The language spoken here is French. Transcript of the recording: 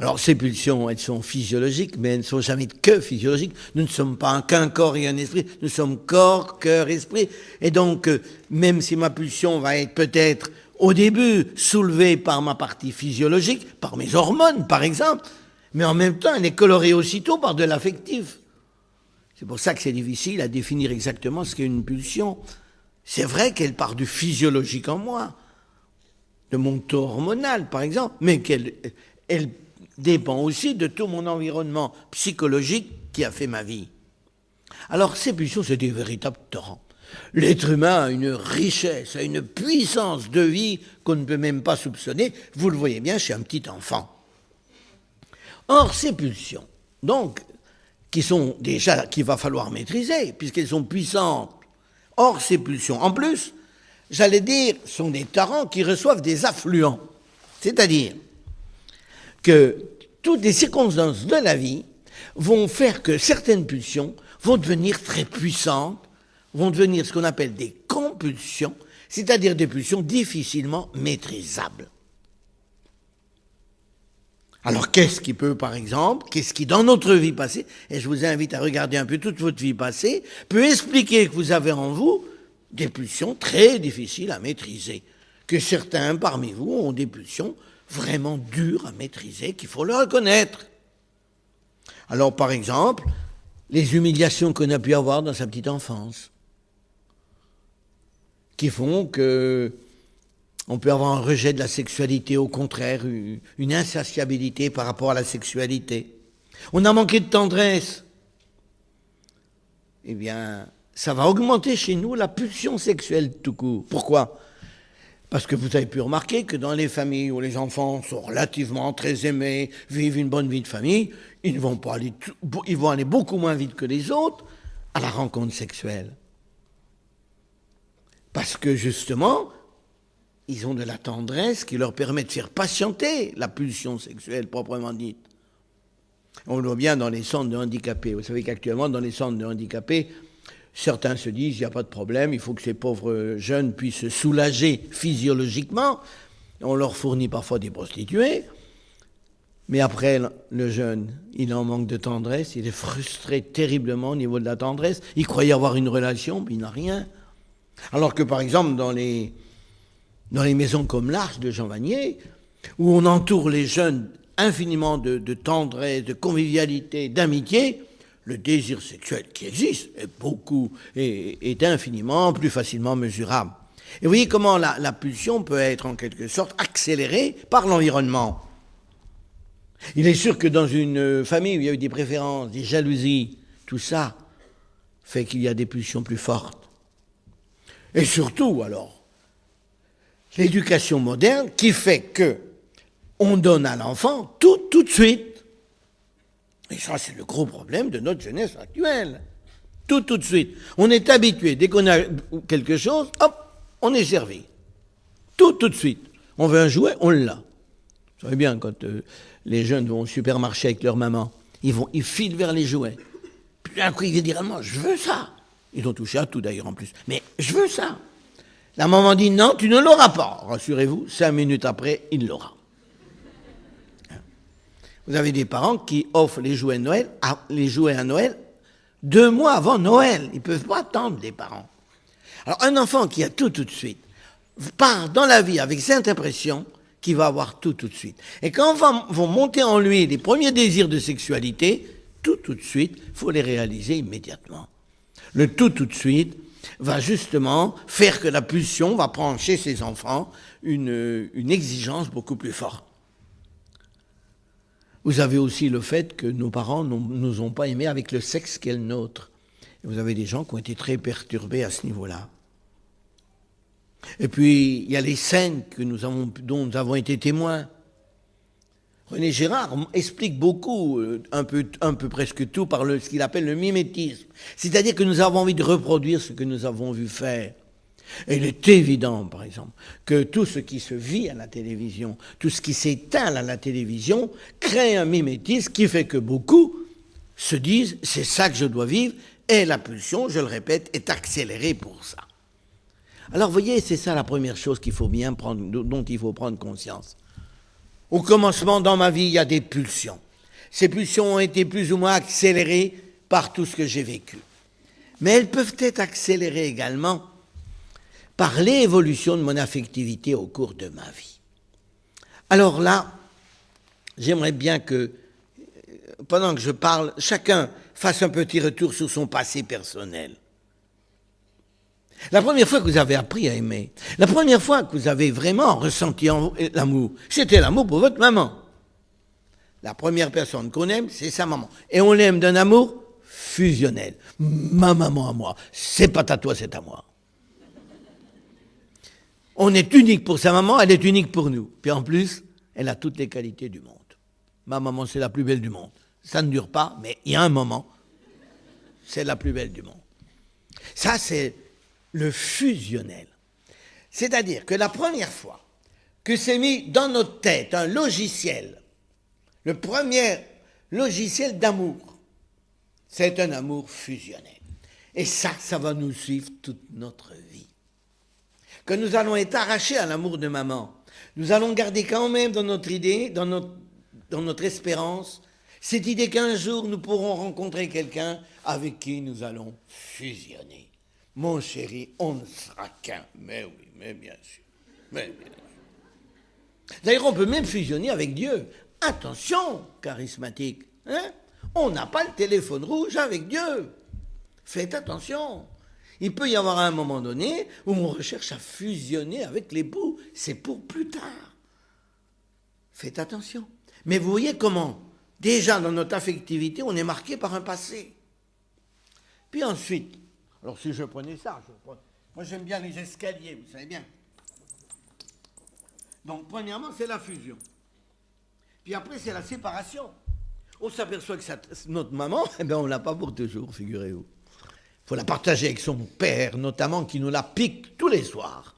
Alors ces pulsions, elles sont physiologiques, mais elles ne sont jamais que physiologiques. Nous ne sommes pas qu'un corps et un esprit, nous sommes corps, cœur, esprit. Et donc, même si ma pulsion va être peut-être au début soulevée par ma partie physiologique, par mes hormones par exemple, mais en même temps elle est colorée aussitôt par de l'affectif. C'est pour ça que c'est difficile à définir exactement ce qu'est une pulsion. C'est vrai qu'elle part du physiologique en moi, de mon taux hormonal par exemple, mais qu'elle dépend aussi de tout mon environnement psychologique qui a fait ma vie. Alors ces pulsions, c'est des véritables torrents. L'être humain a une richesse, a une puissance de vie qu'on ne peut même pas soupçonner. Vous le voyez bien chez un petit enfant. Or, ces pulsions, donc, qu'il va falloir maîtriser, puisqu'elles sont puissantes. Or, ces pulsions, en plus, j'allais dire, sont des torrents qui reçoivent des affluents. C'est-à-dire que toutes les circonstances de la vie vont faire que certaines pulsions vont devenir très puissantes, vont devenir ce qu'on appelle des compulsions, c'est-à-dire des pulsions difficilement maîtrisables. Alors qu'est-ce qui dans notre vie passée, et je vous invite à regarder un peu toute votre vie passée, peut expliquer que vous avez en vous des pulsions très difficiles à maîtriser, que certains parmi vous ont des pulsions vraiment dures à maîtriser, qu'il faut le reconnaître. Alors par exemple, les humiliations qu'on a pu avoir dans sa petite enfance, qui font que on peut avoir un rejet de la sexualité, au contraire, une insatiabilité par rapport à la sexualité. On a manqué de tendresse. Eh bien, ça va augmenter chez nous la pulsion sexuelle tout court. Pourquoi ? Parce que vous avez pu remarquer que dans les familles où les enfants sont relativement très aimés, vivent une bonne vie de famille, ils vont aller beaucoup moins vite que les autres à la rencontre sexuelle. Parce que justement, ils ont de la tendresse qui leur permet de faire patienter la pulsion sexuelle proprement dite. On le voit bien dans les centres de handicapés. Vous savez qu'actuellement, dans les centres de handicapés, certains se disent, il n'y a pas de problème, il faut que ces pauvres jeunes puissent se soulager physiologiquement. On leur fournit parfois des prostituées. Mais après, le jeune, il en manque de tendresse, il est frustré terriblement au niveau de la tendresse. Il croyait avoir une relation, puis il n'a rien. Alors que, par exemple, dans les maisons comme l'Arche de Jean Vanier, où on entoure les jeunes infiniment de tendresse, de convivialité, d'amitié, le désir sexuel qui existe est infiniment plus facilement mesurable. Et vous voyez comment la pulsion peut être en quelque sorte accélérée par l'environnement. Il est sûr que dans une famille où il y a eu des préférences, des jalousies, tout ça fait qu'il y a des pulsions plus fortes. Et surtout, alors, l'éducation moderne qui fait que on donne à l'enfant tout de suite. Et ça, c'est le gros problème de notre jeunesse actuelle. Tout de suite. On est habitué, dès qu'on a quelque chose, hop, on est servi. Tout de suite. On veut un jouet, on l'a. Vous savez bien, quand les jeunes vont au supermarché avec leur maman, ils filent vers les jouets. Puis d'un coup, ils viennent dire à maman, je veux ça. Ils ont touché à tout d'ailleurs en plus. Mais je veux ça. La maman dit non, tu ne l'auras pas. Rassurez-vous, 5 minutes après, il l'aura. Vous avez des parents qui offrent les jouets à Noël 2 mois avant Noël. Ils ne peuvent pas attendre, les parents. Alors un enfant qui a tout de suite part dans la vie avec cette impression qu'il va avoir tout de suite. Et quand vont monter en lui les premiers désirs de sexualité, tout de suite, il faut les réaliser immédiatement. Le tout de suite va justement faire que la pulsion va prendre chez ces enfants une exigence beaucoup plus forte. Vous avez aussi le fait que nos parents ne nous ont pas aimés avec le sexe qui est le nôtre. Et vous avez des gens qui ont été très perturbés à ce niveau-là. Et puis, il y a les scènes dont nous avons été témoins. René Girard explique beaucoup, un peu presque tout, par ce qu'il appelle le mimétisme. C'est-à-dire que nous avons envie de reproduire ce que nous avons vu faire. Et il est évident, par exemple, que tout ce qui se vit à la télévision, tout ce qui s'étale à la télévision, crée un mimétisme qui fait que beaucoup se disent « c'est ça que je dois vivre » et la pulsion, je le répète, est accélérée pour ça. Alors, vous voyez, c'est ça la première chose dont il faut prendre conscience. Au commencement, dans ma vie, il y a des pulsions. Ces pulsions ont été plus ou moins accélérées par tout ce que j'ai vécu. Mais elles peuvent être accélérées également par l'évolution de mon affectivité au cours de ma vie. Alors là, j'aimerais bien que, pendant que je parle, chacun fasse un petit retour sur son passé personnel. La première fois que vous avez appris à aimer, la première fois que vous avez vraiment ressenti l'amour, c'était l'amour pour votre maman. La première personne qu'on aime, c'est sa maman. Et on l'aime d'un amour fusionnel. Ma maman à moi, c'est pas à toi, c'est à moi. On est unique pour sa maman, elle est unique pour nous. Puis en plus, elle a toutes les qualités du monde. Ma maman, c'est la plus belle du monde. Ça ne dure pas, mais il y a un moment, c'est la plus belle du monde. Ça, c'est le fusionnel. C'est-à-dire que la première fois que c'est mis dans notre tête un logiciel, le premier logiciel d'amour, c'est un amour fusionnel. Et ça va nous suivre toute notre vie. Que nous allons être arrachés à l'amour de maman. Nous allons garder quand même dans notre idée, dans notre espérance, cette idée qu'un jour nous pourrons rencontrer quelqu'un avec qui nous allons fusionner. Mon chéri, on ne sera qu'un. Mais oui, mais bien sûr. Mais bien sûr. D'ailleurs, on peut même fusionner avec Dieu. Attention, charismatique. Hein? On n'a pas le téléphone rouge avec Dieu. Faites attention. Il peut y avoir un moment donné où on recherche à fusionner avec l'époux. C'est pour plus tard. Faites attention. Mais vous voyez comment, déjà dans notre affectivité, on est marqué par un passé. Puis ensuite, alors si je prenais ça, moi j'aime bien les escaliers, vous savez bien. Donc premièrement, c'est la fusion. Puis après, c'est la séparation. On s'aperçoit que notre maman, eh bien, on ne l'a pas pour toujours, figurez-vous. Il faut la partager avec son père, notamment, qui nous la pique tous les soirs.